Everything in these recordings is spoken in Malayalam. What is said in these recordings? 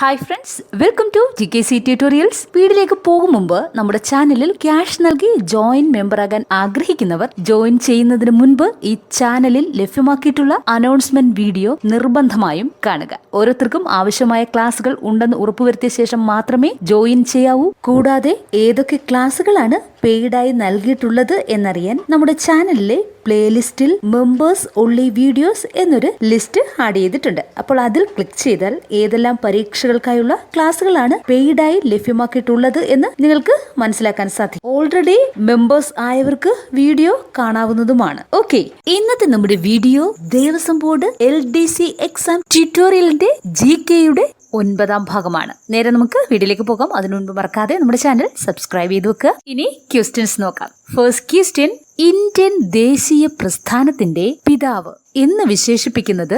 Hi friends, welcome to gkctutorials. വീഡിയോയിലേക്ക് പോകും മുമ്പ് നമ്മുടെ ചാനലിൽ ക്യാഷ് നൽകി ജോയിൻ മെമ്പറാകാൻ ആഗ്രഹിക്കുന്നവർ ജോയിൻ ചെയ്യുന്നതിന് മുൻപ് ഈ ചാനലിൽ ലഭ്യമാക്കിയിട്ടുള്ള അനൗൺസ്മെന്റ് വീഡിയോ നിർബന്ധമായും കാണുക. ഓരോരുത്തർക്കും ആവശ്യമായ ക്ലാസുകൾ ഉണ്ടെന്ന് ഉറപ്പുവരുത്തിയ ശേഷം മാത്രമേ ജോയിൻ ചെയ്യാവൂ. കൂടാതെ ഏതൊക്കെ ക്ലാസുകളാണ് പെയ്ഡായി നൽകിയിട്ടുള്ളത് എന്നറിയാൻ നമ്മുടെ ചാനലിലെ പ്ലേലിസ്റ്റിൽ മെമ്പേഴ്സ് ഒൺലി വീഡിയോസ് എന്നൊരു ലിസ്റ്റ് ആഡ് ചെയ്തിട്ടുണ്ട്. അപ്പോൾ അതിൽ ക്ലിക്ക് ചെയ്താൽ ഏതെല്ലാം പരീക്ഷകൾക്കായുള്ള ക്ലാസുകളാണ് പെയ്ഡായി ലഭ്യമാക്കിയിട്ടുള്ളത് എന്ന് നിങ്ങൾക്ക് മനസ്സിലാക്കാൻ സാധിക്കും. ഓൾറെഡി മെമ്പേഴ്സ് ആയവർക്ക് വീഡിയോ കാണാവുന്നതുമാണ്. ഓക്കെ, ഇന്നത്തെ നമ്മുടെ video Devaswom board LDC exam ട്യൂട്ടോറിയലിന്റെ GKയുടെ 9ാം ഭാഗമാണ്. നേരെ നമുക്ക് വീഡിയോയിലേക്ക് പോകാം. അതിനു മുൻപ് മറക്കാതെ നമ്മുടെ ചാനൽ സബ്സ്ക്രൈബ് ചെയ്ത് വെക്കുക. ഇനി ക്വസ്റ്റ്യൻസ് നോക്കാം. ഫസ്റ്റ് ക്വസ്റ്റ്യൻ, ഇന്ത്യൻ ദേശീയ പ്രസ്ഥാനത്തിന്റെ പിതാവ് എന്ന് വിശേഷിപ്പിക്കുന്നത്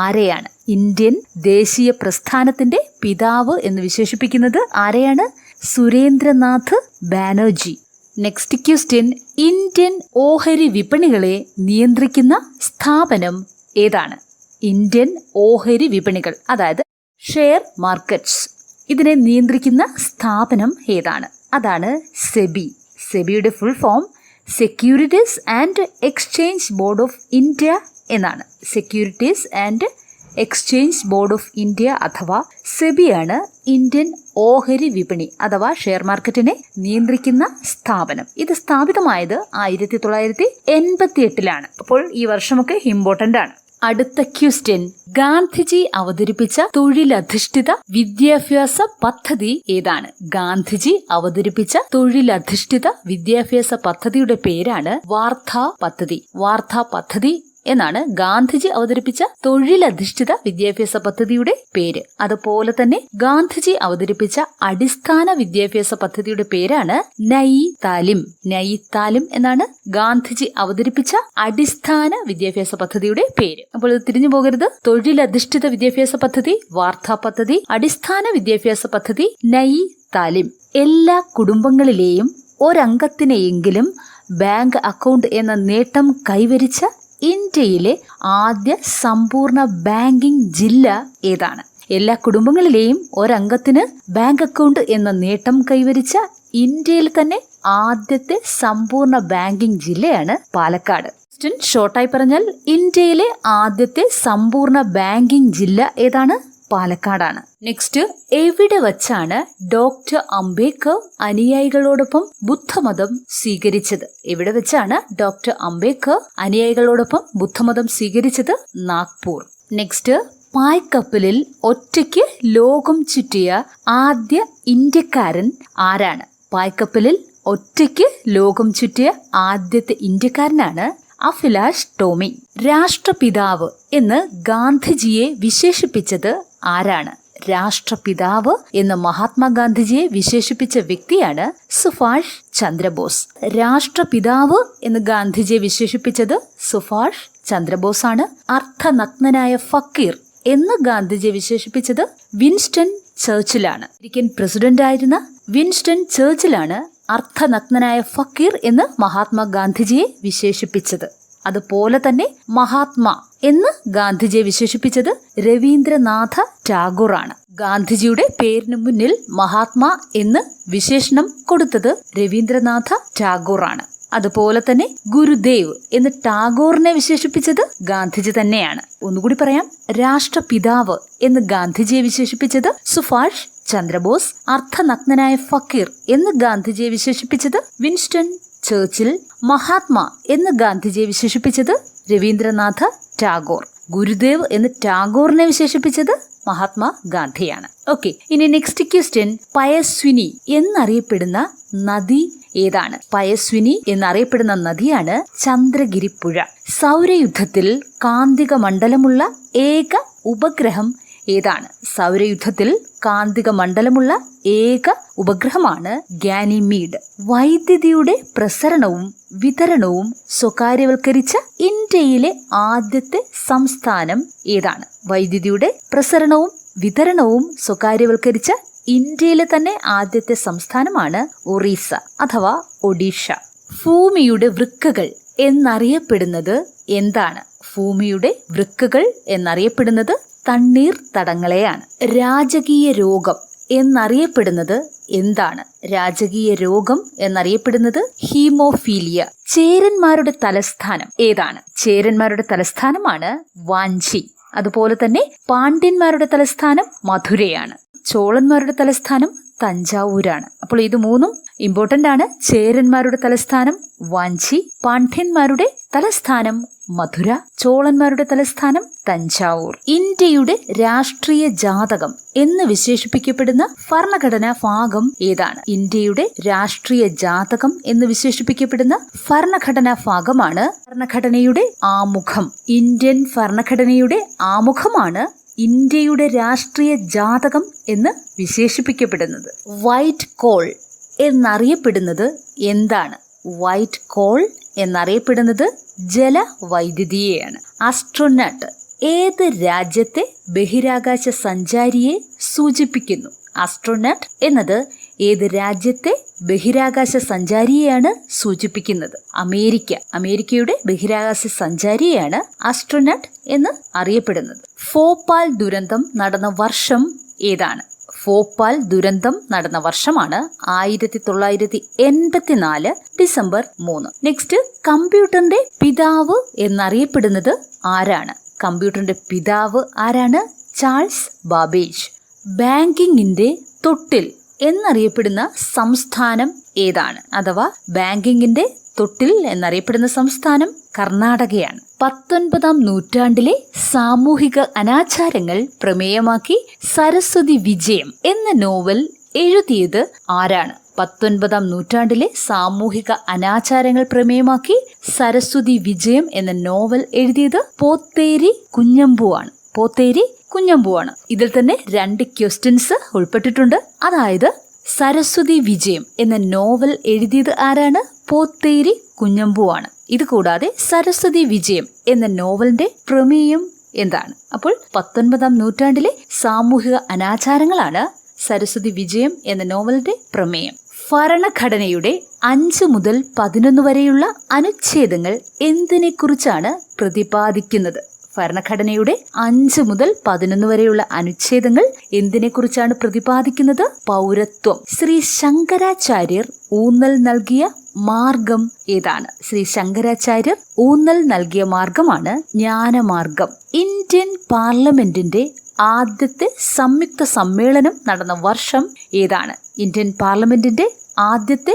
ആരെയാണ്? ഇന്ത്യൻ ദേശീയ പ്രസ്ഥാനത്തിന്റെ പിതാവ് എന്ന് വിശേഷിപ്പിക്കുന്നത് ആരെയാണ്? Surendranath Banerjee. Next question, Indian ഓഹരി വിപണികളെ നിയന്ത്രിക്കുന്ന സ്ഥാപനം ഏതാണ്? ഇന്ത്യൻ ഓഹരി വിപണികൾ, അതായത് ഷെയർ മാർക്കറ്റ്സ്, ഇതിനെ നിയന്ത്രിക്കുന്ന സ്ഥാപനം ഏതാണ്? അതാണ് സെബി. സെബിയുടെ full form securities and exchange board of India എന്നാണ്. Securities and exchange board of India അഥവാ സെബിയാണ് ഇന്ത്യൻ ഓഹരി വിപണി അഥവാ ഷെയർ മാർക്കറ്റിനെ നിയന്ത്രിക്കുന്ന സ്ഥാപനം. ഇത് സ്ഥാപിതമായത് 1988 അപ്പോൾ ഈ വർഷമൊക്കെ ഇമ്പോർട്ടന്റ് ആണ്. അടുത്ത ക്വസ്റ്റ്യൻ, ഗാന്ധിജി അവതരിപ്പിച്ച തൊഴിലധിഷ്ഠിത വിദ്യാഭ്യാസ പദ്ധതി ഏതാണ്? ഗാന്ധിജി അവതരിപ്പിച്ച തൊഴിലധിഷ്ഠിത വിദ്യാഭ്യാസ പദ്ധതിയുടെ പേരാണ് വാർധാ പദ്ധതി. വാർധാ പദ്ധതി എന്നാണ് ഗാന്ധിജി അവതരിപ്പിച്ച തൊഴിലധിഷ്ഠിത വിദ്യാഭ്യാസ പദ്ധതിയുടെ പേര്. അതുപോലെ തന്നെ ഗാന്ധിജി അവതരിപ്പിച്ച അടിസ്ഥാന വിദ്യാഭ്യാസ പദ്ധതിയുടെ പേരാണ് നയി താലിം. നയി താലിം എന്നാണ് ഗാന്ധിജി അവതരിപ്പിച്ച അടിസ്ഥാന വിദ്യാഭ്യാസ പദ്ധതിയുടെ പേര്. അപ്പോൾ ഇത് തിരിഞ്ഞു പോകരുത്. തൊഴിലധിഷ്ഠിത വിദ്യാഭ്യാസ പദ്ധതി വാർധാ പദ്ധതി, അടിസ്ഥാന വിദ്യാഭ്യാസ പദ്ധതി നയി താലിം. എല്ലാ കുടുംബങ്ങളിലെയും ഒരംഗത്തിനെയെങ്കിലും ബാങ്ക് അക്കൗണ്ട് എന്ന നേട്ടം കൈവരിച്ച ഇന്ത്യയിലെ ആദ്യ സമ്പൂർണ്ണ ബാങ്കിംഗ് ജില്ല ഏതാണ്? എല്ലാ കുടുംബങ്ങളിലെയും ഒരംഗത്തിന് ബാങ്ക് അക്കൗണ്ട് എന്ന നേട്ടം കൈവരിച്ച ഇന്ത്യയിൽ തന്നെ ആദ്യത്തെ സമ്പൂർണ്ണ ബാങ്കിംഗ് ജില്ലയാണ് പാലക്കാട്. ഷോർട്ടായി പറഞ്ഞാൽ ഇന്ത്യയിലെ ആദ്യത്തെ സമ്പൂർണ്ണ ബാങ്കിംഗ് ജില്ല ഏതാണ്? പാലക്കാടാണ്. നെക്സ്റ്റ്, എവിടെ വച്ചാണ് ഡോക്ടർ അംബേദ്കർ അനുയായികളോടൊപ്പം ബുദ്ധമതം സ്വീകരിച്ചത്? എവിടെ വെച്ചാണ് ഡോക്ടർ അംബേദ്കർ അനുയായികളോടൊപ്പം ബുദ്ധമതം സ്വീകരിച്ചത്? നാഗ്പൂർ. നെക്സ്റ്റ്, പായ്ക്കപ്പലിൽ ഒറ്റയ്ക്ക് ലോകം ചുറ്റിയ ആദ്യ ഇന്ത്യക്കാരൻ ആരാണ്? പായ്ക്കപ്പലിൽ ഒറ്റയ്ക്ക് ലോകം ചുറ്റിയ ആദ്യത്തെ ഇന്ത്യക്കാരനാണ് അഭിലാഷ് ടോമി. രാഷ്ട്രപിതാവ് എന്ന് ഗാന്ധിജിയെ വിശേഷിപ്പിച്ചത് ആരാണ്? രാഷ്ട്രപിതാവ് എന്ന് മഹാത്മാഗാന്ധിജിയെ വിശേഷിപ്പിച്ച വ്യക്തിയാണ് സുഭാഷ് ചന്ദ്രബോസ്. രാഷ്ട്രപിതാവ് എന്ന് ഗാന്ധിജിയെ വിശേഷിപ്പിച്ചത് സുഭാഷ് ചന്ദ്രബോസ് ആണ്. അർത്ഥനഗ്നനായ ഫക്കീർ എന്ന് ഗാന്ധിജിയെ വിശേഷിപ്പിച്ചത് വിൻസ്റ്റൺ ചർച്ചിലാണ്. അമേരിക്കൻ പ്രസിഡന്റ് ആയിരുന്ന വിൻസ്റ്റൺ ചർച്ചിലാണ് അർത്ഥനഗ്നനായ ഫക്കീർ എന്ന് മഹാത്മാഗാന്ധിജിയെ വിശേഷിപ്പിച്ചത്. അതുപോലെ തന്നെ മഹാത്മാ എന്ന് ഗാന്ധിജിയെ വിശേഷിപ്പിച്ചത് രവീന്ദ്രനാഥ ടാഗോർ ആണ്. ഗാന്ധിജിയുടെ പേരിന് മുന്നിൽ മഹാത്മാ എന്ന് വിശേഷണം കൊടുത്തത് രവീന്ദ്രനാഥ ടാഗോർ ആണ്. അതുപോലെ തന്നെ ഗുരുദേവ് എന്ന് ടാഗോറിനെ വിശേഷിപ്പിച്ചത് ഗാന്ധിജി തന്നെയാണ്. ഒന്നുകൂടി പറയാം, രാഷ്ട്രപിതാവ് എന്ന് ഗാന്ധിജിയെ വിശേഷിപ്പിച്ചത് സുഭാഷ് ചന്ദ്രബോസ്, അർത്ഥനഗ്നനായ ഫക്കീർ എന്ന് ഗാന്ധിജിയെ വിശേഷിപ്പിച്ചത് വിൻസ്റ്റൺ ചർച്ചിൽ, മഹാത്മാ എന്ന് ഗാന്ധിജിയെ വിശേഷിപ്പിച്ചത് രവീന്ദ്രനാഥ ടാഗോർ, ഗുരുദേവ് എന്ന് ടാഗോറിനെ വിശേഷിപ്പിച്ചത് മഹാത്മാ ഗാന്ധിയാണ്. ഓക്കെ, ഇനി നെക്സ്റ്റ് ക്വസ്റ്റ്യൻ, പയസ്വിനി എന്നറിയപ്പെടുന്ന നദി ഏതാണ്? പയസ്വിനി എന്നറിയപ്പെടുന്ന നദിയാണ് ചന്ദ്രഗിരി പുഴ. സൗരയുദ്ധത്തിൽ കാന്തിക മണ്ഡലമുള്ള ഏക ഉപഗ്രഹം ഏതാണ്? സൗരയുദ്ധത്തിൽ കാന്തിക മണ്ഡലമുള്ള ഏക ഉപഗ്രഹമാണ് ഗാനിമീഡ്. വൈദ്യുതിയുടെ പ്രസരണവും വിതരണവും സ്വകാര്യവൽക്കരിച്ച ഇന്ത്യയിലെ ആദ്യത്തെ സംസ്ഥാനം ഏതാണ്? വൈദ്യുതിയുടെ പ്രസരണവും വിതരണവും സ്വകാര്യവൽക്കരിച്ച ഇന്ത്യയിലെ തന്നെ ആദ്യത്തെ സംസ്ഥാനമാണ് ഒറീസ അഥവാ ഒഡീഷ. ഭൂമിയുടെ വൃക്കകൾ എന്നറിയപ്പെടുന്നത് എന്താണ്? ഭൂമിയുടെ വൃക്കകൾ എന്നറിയപ്പെടുന്നത് തണ്ണീർത്തടങ്ങളെയാണ്. രാജകീയ രോഗം എന്നറിയപ്പെടുന്നത് എന്താണ്? രാജകീയ രോഗം എന്നറിയപ്പെടുന്നത് ഹീമോഫീലിയ. ചേരന്മാരുടെ തലസ്ഥാനം ഏതാണ്? ചേരന്മാരുടെ തലസ്ഥാനമാണ് വാഞ്ചി. അതുപോലെ തന്നെ പാണ്ഡ്യന്മാരുടെ തലസ്ഥാനം മധുരയാണ്. ചോളന്മാരുടെ തലസ്ഥാനം തഞ്ചാവൂരാണ്. അപ്പോൾ ഇത് മൂന്നും ഇമ്പോർട്ടന്റ് ആണ്. ചേരന്മാരുടെ തലസ്ഥാനം വാഞ്ചി, പാണ്ഡ്യന്മാരുടെ തലസ്ഥാനം മധുര, ചോളന്മാരുടെ തലസ്ഥാനം തഞ്ചാവൂർ. ഇന്ത്യയുടെ രാഷ്ട്രീയ ജാതകം എന്ന് വിശേഷിപ്പിക്കപ്പെടുന്ന ഭരണഘടനാ ഭാഗം ഏതാണ്? ഇന്ത്യയുടെ രാഷ്ട്രീയ ജാതകം എന്ന് വിശേഷിപ്പിക്കപ്പെടുന്ന ഭരണഘടനാ ഭാഗമാണ് ഭരണഘടനയുടെ ആമുഖം. ഇന്ത്യൻ ഭരണഘടനയുടെ ആമുഖമാണ് ഇന്ത്യയുടെ രാഷ്ട്രീയ ജാതകം എന്ന് വിശേഷിപ്പിക്കപ്പെടുന്നത്. വൈറ്റ് കോൾ എന്നറിയപ്പെടുന്നത് എന്താണ്? വൈറ്റ് കോൾ എന്നറിയപ്പെടുന്നത് ജലവൈദ്യുതിയെയാണ്. ആസ്ട്രോനട്ട് ഏത് രാജ്യത്തെ ബഹിരാകാശ സഞ്ചാരിയെ സൂചിപ്പിക്കുന്നു? ആസ്ട്രോനട്ട് എന്നത് ഏത് രാജ്യത്തെ ബഹിരാകാശ സഞ്ചാരിയെയാണ് സൂചിപ്പിക്കുന്നത്? അമേരിക്കയുടെ ബഹിരാകാശ സഞ്ചാരിയെയാണ് ആസ്ട്രോനട്ട് എന്ന് അറിയപ്പെടുന്നത്. ഭോപ്പാൽ ദുരന്തം നടന്ന വർഷം ഏതാണ്? ഭോപ്പാൽ ദുരന്തം നടന്ന വർഷമാണ് 1984 ഡിസംബർ 3. നെക്സ്റ്റ്, കമ്പ്യൂട്ടറിന്റെ പിതാവ് എന്നറിയപ്പെടുന്നത് ആരാണ്? കമ്പ്യൂട്ടറിന്റെ പിതാവ് ആരാണ്? Charles Babbage. ബാങ്കിങ്ങിന്റെ തൊട്ടിൽ എന്നറിയപ്പെടുന്ന സംസ്ഥാനം ഏതാണ്? അഥവാ ബാങ്കിങ്ങിന്റെ തൊട്ടിൽ എന്നറിയപ്പെടുന്ന സംസ്ഥാനം കർണാടകയാണ്. 19-ാം നൂറ്റാണ്ടിലെ സാമൂഹിക അനാചാരങ്ങൾ പ്രമേയമാക്കി സരസ്വതി വിജയം എന്ന നോവൽ എഴുതിയത് ആരാണ്? 19-ാം നൂറ്റാണ്ടിലെ സാമൂഹിക അനാചാരങ്ങൾ പ്രമേയമാക്കി സരസ്വതി വിജയം എന്ന നോവൽ എഴുതിയത് പോത്തേരി കുഞ്ഞമ്പുവാണ്. ഇതിൽ തന്നെ 2 ക്വസ്റ്റ്യൻസ് ഉൾപ്പെട്ടിട്ടുണ്ട്. അതായത് സരസ്വതി വിജയം എന്ന നോവൽ എഴുതിയത് ആരാണ്? പോത്തേരി കുഞ്ഞമ്പുവാണ്. ഇത് കൂടാതെ സരസ്വതി വിജയം എന്ന നോവലിന്റെ പ്രമേയം എന്താണ്? അപ്പോൾ 19-ാം നൂറ്റാണ്ടിലെ സാമൂഹിക അനാചാരങ്ങളാണ് സരസ്വതി വിജയം എന്ന നോവലിന്റെ പ്രമേയം. ഭരണഘടനയുടെ 5 മുതൽ 11 വരെയുള്ള അനുച്ഛേദങ്ങൾ എന്തിനെക്കുറിച്ചാണ് പ്രതിപാദിക്കുന്നത്? ഭരണഘടനയുടെ 5 മുതൽ 11 വരെയുള്ള അനുച്ഛേദങ്ങൾ എന്തിനെക്കുറിച്ചാണ് പ്രതിപാദിക്കുന്നത്? പൗരത്വം. ശ്രീ ശങ്കരാചാര്യർ ഊന്നൽ നൽകിയ മാർഗം ഏതാണ്? ശ്രീ ശങ്കരാചാര്യർ ഊന്നൽ നൽകിയ മാർഗമാണ് ജ്ഞാനമാർഗം. ഇന്ത്യൻ പാർലമെന്റിന്റെ ആദ്യത്തെ സംയുക്ത സമ്മേളനം നടന്ന വർഷം ഏതാണ്? ഇന്ത്യൻ പാർലമെന്റിന്റെ ആദ്യത്തെ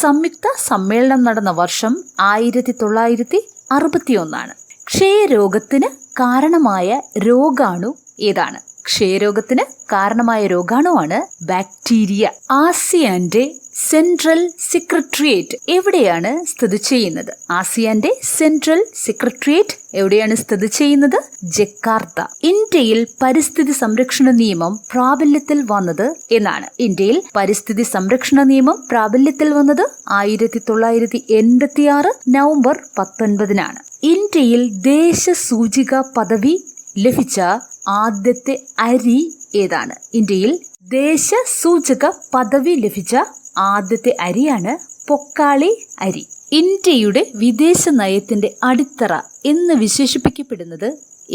സംയുക്ത സമ്മേളനം നടന്ന വർഷം 1961. ക്ഷയരോഗത്തിന് കാരണമായ രോഗാണു ഏതാണ്? ക്ഷയരോഗത്തിന് കാരണമായ രോഗാണുവാണ് ബാക്ടീരിയ. ആസിയാന്റെ സെൻട്രൽ സെക്രട്ടേറിയറ്റ് എവിടെയാണ് സ്ഥിതി ചെയ്യുന്നത്? ആസിയാന്റെ സെൻട്രൽ സെക്രട്ടേറിയറ്റ് എവിടെയാണ് സ്ഥിതി ചെയ്യുന്നത്? ജക്കാർത്ത. ഇന്ത്യയിൽ പരിസ്ഥിതി സംരക്ഷണ നിയമം പ്രാബല്യത്തിൽ വന്നത് എന്നാണ്? ഇന്ത്യയിൽ പരിസ്ഥിതി സംരക്ഷണ നിയമം പ്രാബല്യത്തിൽ വന്നത് 1986 നവംബർ 19-നാണ്. ഇന്ത്യയിൽ ദേശസൂചിക പദവി ലഭിച്ച ആദ്യത്തെ അരി ഏതാണ്? ഇന്ത്യയിൽ ദേശസൂചക പദവി ലഭിച്ച ആദ്യത്തെ അരിയാണ് പൊക്കാളി അരി. ഇന്ത്യയുടെ വിദേശ നയത്തിന്റെ അടിത്തറ എന്ന് വിശേഷിപ്പിക്കപ്പെടുന്നത്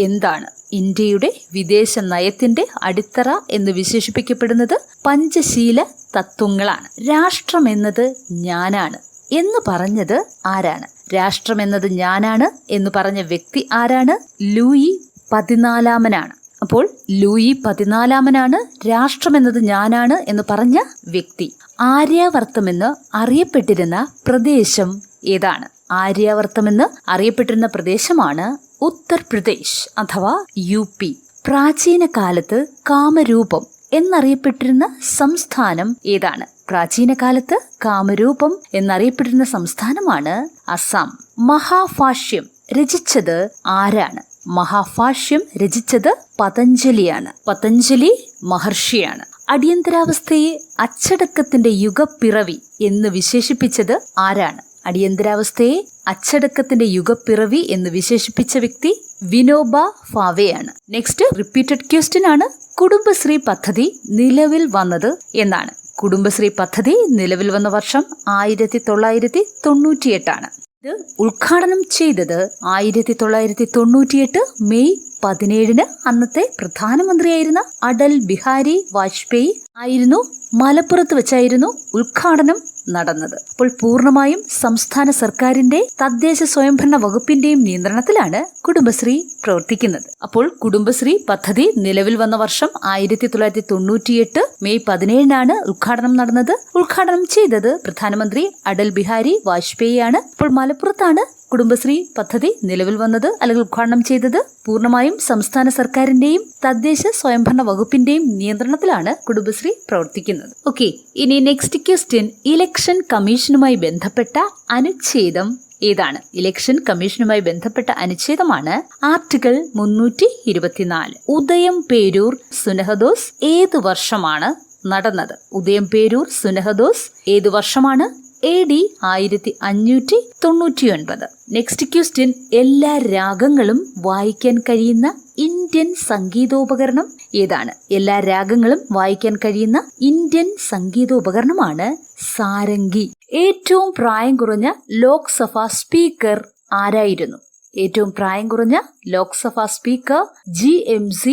എന്താണ്? ഇന്ത്യയുടെ വിദേശ നയത്തിന്റെ അടിത്തറ എന്ന് വിശേഷിപ്പിക്കപ്പെടുന്നത് പഞ്ചശീല തത്വങ്ങളാണ്. രാഷ്ട്രമെന്നത് ഞാനാണ് എന്ന് പറഞ്ഞത് ആരാണ്? രാഷ്ട്രമെന്നത് ഞാനാണ് എന്ന് പറഞ്ഞ വ്യക്തി ആരാണ്? ലൂയി 14-മനാണ്. അപ്പോൾ ലൂയി 14-മനാണ് രാഷ്ട്രമെന്നത് ഞാനാണ് എന്ന് പറഞ്ഞ വ്യക്തി. ആര്യാവർത്തമെന്ന് അറിയപ്പെട്ടിരുന്ന പ്രദേശം ഏതാണ്? ആര്യാവർത്തമെന്ന് അറിയപ്പെട്ടിരുന്ന പ്രദേശമാണ് ഉത്തർപ്രദേശ് അഥവാ UP. പ്രാചീന കാലത്ത് കാമരൂപം എന്നറിയപ്പെട്ടിരുന്ന സംസ്ഥാനം ഏതാണ്? പ്രാചീന കാലത്ത് കാമരൂപം എന്നറിയപ്പെട്ടിരുന്ന സംസ്ഥാനമാണ് അസം. മഹാഭാഷ്യം രചിച്ചത് ആരാണ്? മഹാഭാഷ്യം രചിച്ചത് പതഞ്ജലിയാണ്. പതഞ്ജലി മഹർഷിയാണ്. അടിയന്തരാവസ്ഥയെ അച്ചടക്കത്തിന്റെ യുഗപ്പിറവി എന്ന് വിശേഷിപ്പിച്ചത് ആരാണ്? അടിയന്തരാവസ്ഥയെ അച്ചടക്കത്തിന്റെ യുഗപ്പിറവി എന്ന് വിശേഷിപ്പിച്ച വ്യക്തി വിനോബ ഭാവെയാണ്. നെക്സ്റ്റ് റിപ്പീറ്റഡ് ക്വസ്റ്റ്യൻ ആണ്. കുടുംബശ്രീ പദ്ധതി നിലവിൽ വന്നത് എന്നാണ്? കുടുംബശ്രീ പദ്ധതി നിലവിൽ വന്ന വർഷം 1998 ആണ്. ഇത് ഉദ്ഘാടനം ചെയ്തത് 1998 മെയ് 17 അന്നത്തെ പ്രധാനമന്ത്രിയായിരുന്ന അടൽ ബിഹാരി വാജ്പേയി ആയിരുന്നു. മലപ്പുറത്ത് വെച്ചായിരുന്നു ഉദ്ഘാടനം നടന്നത്. അപ്പോൾ പൂർണ്ണമായും സംസ്ഥാന സർക്കാരിന്റെ തദ്ദേശ സ്വയംഭരണ വകുപ്പിന്റെയും നിയന്ത്രണത്തിലാണ് കുടുംബശ്രീ പ്രവർത്തിക്കുന്നത്. അപ്പോൾ കുടുംബശ്രീ പദ്ധതി നിലവിൽ വന്ന വർഷം 1998 മെയ് 17 ഉദ്ഘാടനം നടന്നത്. ഉദ്ഘാടനം ചെയ്തത് പ്രധാനമന്ത്രി അടൽ ബിഹാരി വാജ്പേയി ആണ്. അപ്പോൾ മലപ്പുറത്താണ് കുടുംബശ്രീ പദ്ധതി നിലവിൽ വന്നത് അല്ലെങ്കിൽ ഉദ്ഘാടനം ചെയ്തത്. പൂർണ്ണമായും സംസ്ഥാന സർക്കാരിന്റെയും തദ്ദേശ സ്വയംഭരണ വകുപ്പിന്റെയും നിയന്ത്രണത്തിലാണ് കുടുംബശ്രീ പ്രവർത്തിക്കുന്നത്. ഓക്കെ, ഇനി നെക്സ്റ്റ് ക്വസ്റ്റ്യൻ, ഇലക്ഷൻ കമ്മീഷനുമായി ബന്ധപ്പെട്ട അനുച്ഛേദം ഏതാണ്? ഇലക്ഷൻ കമ്മീഷനുമായി ബന്ധപ്പെട്ട അനുച്ഛേദമാണ് ആർട്ടിക്കിൾ 324. ഉദയം പേരൂർ സുനഹദോസ് ഏത് വർഷമാണ് നടന്നത്? ഉദയം പേരൂർ സുനഹദോസ് ഏത് വർഷമാണ്? AD 1599. നെക്സ്റ്റ് ക്വസ്റ്റ്യൻ, എല്ലാ രാഗങ്ങളും വായിക്കാൻ കഴിയുന്ന ഇന്ത്യൻ സംഗീതോപകരണം ഏതാണ്? എല്ലാ രാഗങ്ങളും വായിക്കാൻ കഴിയുന്ന ഇന്ത്യൻ സംഗീതോപകരണമാണ് സാരംഗി. ഏറ്റവും പ്രായം കുറഞ്ഞ ലോക്സഭാ സ്പീക്കർ ആരായിരുന്നു? ഏറ്റവും പ്രായം കുറഞ്ഞ ലോക്സഭാ സ്പീക്കർ GMC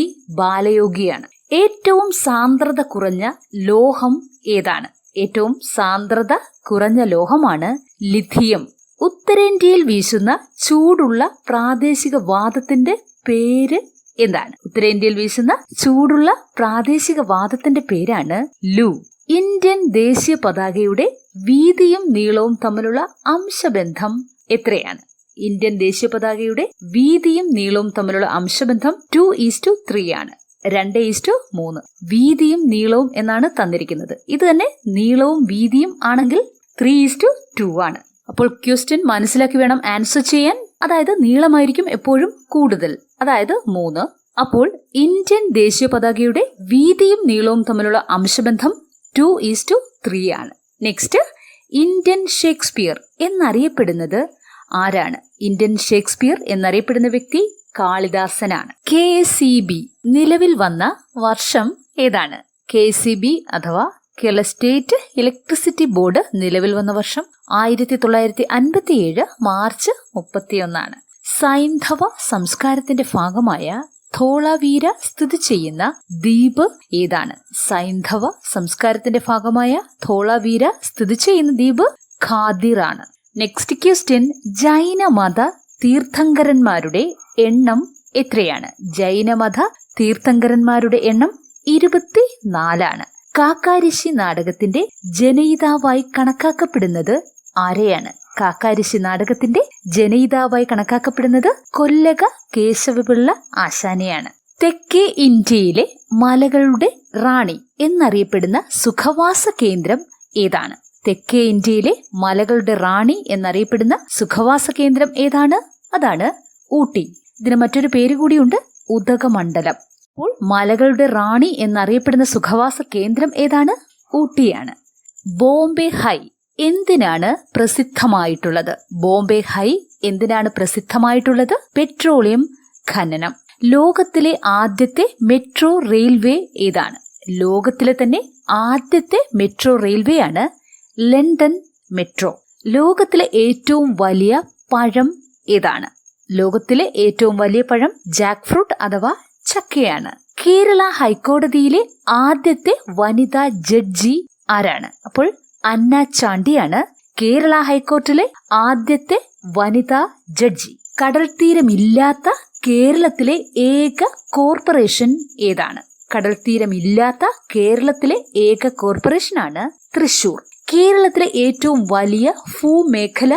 ബാലയോഗിയാണ്. ഏറ്റവും സാന്ദ്രത കുറഞ്ഞ ലോഹം ഏതാണ്? ഏറ്റവും സാന്ദ്രത കുറഞ്ഞ ലോഹമാണ് ലിഥിയം. ഉത്തരേന്ത്യയിൽ വീശുന്ന ചൂടുള്ള പ്രാദേശിക വാദത്തിന്റെ പേര് എന്താണ്? ഉത്തരേന്ത്യയിൽ വീശുന്ന ചൂടുള്ള പ്രാദേശിക വാദത്തിന്റെ പേരാണ് ലൂ. ഇന്ത്യൻ ദേശീയ പതാകയുടെ വീതിയും നീളവും തമ്മിലുള്ള അംശബന്ധം എത്രയാണ്? ഇന്ത്യൻ ദേശീയ പതാകയുടെ വീതിയും നീളവും തമ്മിലുള്ള അംശബന്ധം 2:3 ആണ്. 2:3. വീതിയും നീളവും എന്നാണ് തന്നിരിക്കുന്നത്. ഇത് തന്നെ നീളവും വീതിയും ആണെങ്കിൽ 3:2 ആണ്. അപ്പോൾ ക്വസ്റ്റ്യൻ മനസ്സിലാക്കി വേണം ആൻസർ ചെയ്യാൻ. അതായത് നീളമായിരിക്കും എപ്പോഴും കൂടുതൽ, അതായത് 3. അപ്പോൾ ഇന്ത്യൻ ദേശീയ പതാകയുടെ വീതിയും നീളവും തമ്മിലുള്ള അംശബന്ധം 2:3 ആണ്. നെക്സ്റ്റ്, ഇന്ത്യൻ ഷേക്സ്പിയർ എന്നറിയപ്പെടുന്നത് ആരാണ്? ഇന്ത്യൻ ഷേക്സ്പിയർ എന്നറിയപ്പെടുന്ന വ്യക്തി കാളിദാസനാണ്. KCB നിലവിൽ വന്ന വർഷം ഏതാണ്? KCB അഥവാ കേരള സ്റ്റേറ്റ് ഇലക്ട്രിസിറ്റി ബോർഡ് നിലവിൽ വന്ന വർഷം 1957 മാർച്ച് 31. സൈന്ധവ സംസ്കാരത്തിന്റെ ഭാഗമായ ധോളാവീര സ്ഥിതി ചെയ്യുന്ന ദ്വീപ് ഏതാണ്? സൈന്ധവ സംസ്കാരത്തിന്റെ ഭാഗമായ ധോളാവീര സ്ഥിതി ചെയ്യുന്ന ദ്വീപ് ഖാദിർ ആണ്. നെക്സ്റ്റ് ക്വസ്റ്റ്യൻ, ജൈനമത തീർത്ഥങ്കരന്മാരുടെ എണ്ണം എത്രയാണ്? ജൈനമത തീർത്ഥങ്കരന്മാരുടെ എണ്ണം 24 കാക്കാരിശി നാടകത്തിന്റെ ജനയിതാവായി കണക്കാക്കപ്പെടുന്നത് ആരെയാണ്? കാക്കാരിശി നാടകത്തിന്റെ ജനയിതാവായി കണക്കാക്കപ്പെടുന്നത് കൊല്ലക കേശവപിള്ള ആശാനെയാണ്. തെക്കേ ഇന്ത്യയിലെ മലകളുടെ റാണി എന്നറിയപ്പെടുന്ന സുഖവാസ കേന്ദ്രം ഏതാണ്? തെക്കേ ഇന്ത്യയിലെ മലകളുടെ റാണി എന്നറിയപ്പെടുന്ന സുഖവാസ കേന്ദ്രം ഏതാണ്? അതാണ് ഊട്ടി. ഇതിന് മറ്റൊരു പേര് കൂടിയുണ്ട്, ഉദകമണ്ഡലം. അപ്പോൾ മലകളുടെ റാണി എന്നറിയപ്പെടുന്ന സുഖവാസ കേന്ദ്രം ഏതാണ്? ഊട്ടിയാണ്. ബോംബെ ഹൈ എന്തിനാണ് പ്രസിദ്ധമായിട്ടുള്ളത്? ബോംബെ ഹൈ എന്തിനാണ് പ്രസിദ്ധമായിട്ടുള്ളത്? പെട്രോളിയം ഖനനം. ലോകത്തിലെ ആദ്യത്തെ മെട്രോ റെയിൽവേ ഏതാണ്? ലോകത്തിലെ തന്നെ ആദ്യത്തെ മെട്രോ റെയിൽവേ ആണ് ലണ്ടൻ മെട്രോ. ലോകത്തിലെ ഏറ്റവും വലിയ പഴം ഏതാണ്? ലോകത്തിലെ ഏറ്റവും വലിയ പഴം ജാക്ക് ഫ്രൂട്ട് അഥവാ ചക്കയാണ്. കേരള ഹൈക്കോടതിയിലെ ആദ്യത്തെ വനിതാ ജഡ്ജി ആരാണ്? അപ്പോൾ അന്ന ചാണ്ടിയാണ് കേരള ഹൈക്കോർട്ടിലെ ആദ്യത്തെ വനിതാ ജഡ്ജി. കടൽ തീരമില്ലാത്ത കേരളത്തിലെ ഏക കോർപ്പറേഷൻ ഏതാണ്? കടൽ തീരമില്ലാത്ത കേരളത്തിലെ ഏക കോർപ്പറേഷനാണ് തൃശൂർ. കേരളത്തിലെ ഏറ്റവും വലിയ ഭൂമേഖല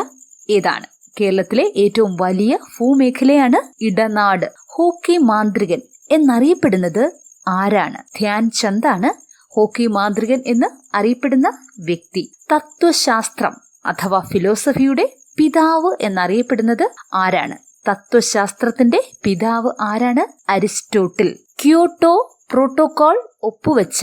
ഏതാണ്? കേരളത്തിലെ ഏറ്റവും വലിയ ഭൂമേഖലയാണ് ഇടനാട്. ഹോക്കി മാന്ത്രികൻ എന്നറിയപ്പെടുന്നത് ആരാണ്? ധ്യാൻ ചന്ദാണ് ഹോക്കി മാന്ത്രികൻ എന്ന് അറിയപ്പെടുന്ന വ്യക്തി. തത്വശാസ്ത്രം അഥവാ ഫിലോസഫിയുടെ പിതാവ് എന്നറിയപ്പെടുന്നത് ആരാണ്? തത്വശാസ്ത്രത്തിന്റെ പിതാവ് ആരാണ്? അരിസ്റ്റോട്ടിൽ. ക്യോട്ടോ പ്രോട്ടോകോൾ ഒപ്പുവെച്ച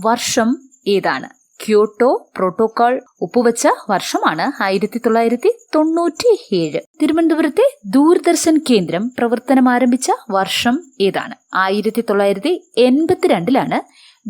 വർഷം ഏതാണ്? ക്യോട്ടോ പ്രോട്ടോകോൾ ഒപ്പുവെച്ച വർഷമാണ് 1997. തിരുവനന്തപുരത്തെ ദൂരദർശൻ കേന്ദ്രം പ്രവർത്തനം ആരംഭിച്ച വർഷം ഏതാണ്? 1982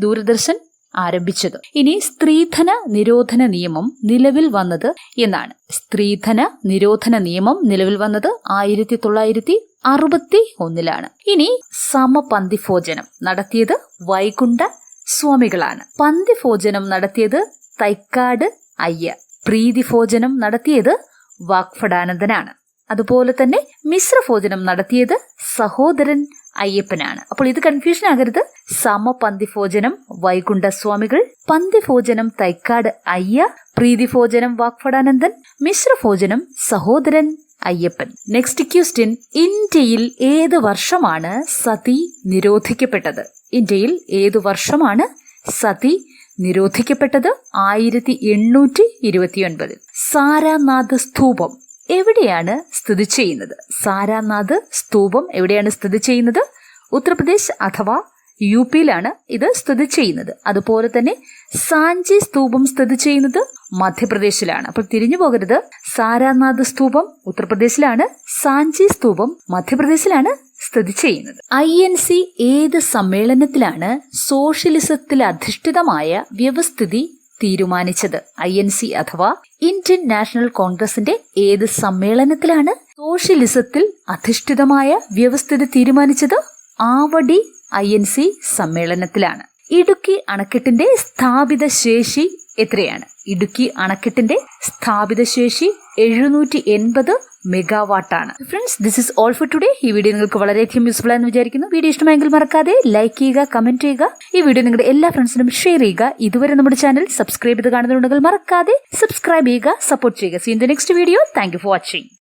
ദൂരദർശൻ ആരംഭിച്ചത്. ഇനി സ്ത്രീധന നിരോധന നിയമം നിലവിൽ വന്നത് എന്നാണ്. സ്ത്രീധന നിരോധന നിയമം നിലവിൽ വന്നത് 1961. ഇനി സമപന്തിഭോജനം നടത്തിയത് വൈകുണ്ഠ സ്വാമികളാണ്. പന്തിഭോജനം നടത്തിയത് തൈക്കാട് അയ്യ. പ്രീതിഭോജനം നടത്തിയത് വാഗ്ഭടാനന്ദനാണ്. അതുപോലെ തന്നെ മിശ്രഭോജനം നടത്തിയത് സഹോദരൻ അയ്യപ്പനാണ്. അപ്പോൾ ഇത് കൺഫ്യൂഷൻ ആകരുത്. സമപന്തിഭോജനം വൈകുണ്ഠ സ്വാമികൾ, പന്തിഭോജനം തൈക്കാട് അയ്യ, പ്രീതിഭോജനം വാഗ്ഭടാനന്ദൻ, മിശ്രഭോജനം സഹോദരൻ അയ്യപ്പൻ. നെക്സ്റ്റ് ക്വസ്റ്റ്യൻ, ഇന്ത്യയിൽ ഏത് വർഷമാണ് സതി നിരോധിക്കപ്പെട്ടത്? ഇന്ത്യയിൽ ഏതു വർഷമാണ് സതി നിരോധിക്കപ്പെട്ടത്? 1829. സാരാനാഥ് സ്തൂപം എവിടെയാണ് സ്ഥിതി ചെയ്യുന്നത്? സാരാനാഥ് സ്തൂപം എവിടെയാണ് സ്ഥിതി ചെയ്യുന്നത്? ഉത്തർപ്രദേശ് അഥവാ UPയിലാണ് ഇത് സ്ഥിതി ചെയ്യുന്നത്. അതുപോലെ തന്നെ സാഞ്ചി സ്തൂപം സ്ഥിതി ചെയ്യുന്നത് മധ്യപ്രദേശിലാണ്. അപ്പോൾ തിരിഞ്ഞു പോകരുത്. സാരാനാഥ് സ്തൂപം ഉത്തർപ്രദേശിലാണ്, സാഞ്ചി സ്തൂപം മധ്യപ്രദേശിലാണ് സ്ഥിതി ചെയ്യുന്നത്. INC ഏത് സമ്മേളനത്തിലാണ് സോഷ്യലിസത്തിൽ അധിഷ്ഠിതമായ വ്യവസ്ഥിതി തീരുമാനിച്ചത്? INC അഥവാ ഇന്ത്യൻ നാഷണൽ കോൺഗ്രസിന്റെ ഏത് സമ്മേളനത്തിലാണ് സോഷ്യലിസത്തിൽ അധിഷ്ഠിതമായ വ്യവസ്ഥിതി തീരുമാനിച്ചത്? ആവടി INC സമ്മേളനത്തിലാണ്. ഇടുക്കി അണക്കെട്ടിന്റെ സ്ഥാപിത ശേഷി എത്രയാണ്? ഇടുക്കി അണക്കെട്ടിന്റെ സ്ഥാപിത ശേഷി 780 മെഗാവാട്ടാണ്. Friends, this is all for today. ഈ വീഡിയോ നിങ്ങൾക്ക് വളരെയധികം യൂസ്ഫുൾ ആണെന്ന് വിചാരിക്കുന്നു. വീഡിയോ ഇഷ്ടമായെങ്കിൽ മറക്കാതെ ലൈക്ക് ചെയ്യുക, കമന്റ് ചെയ്യുക. ഈ വീഡിയോ നിങ്ങളുടെ എല്ലാ ഫ്രണ്ട്സിനും ഷെയർ ചെയ്യുക. ഇതുവരെ നമ്മുടെ ചാനൽ സബ്സ്ക്രൈബ് ചെയ്ത് കാണുന്നുണ്ടെങ്കിൽ മറക്കാതെ സബ്സ്ക്രൈബ് ചെയ്യുക, സപ്പോർട്ട് ചെയ്യുക. See in the next video. Thank you for watching.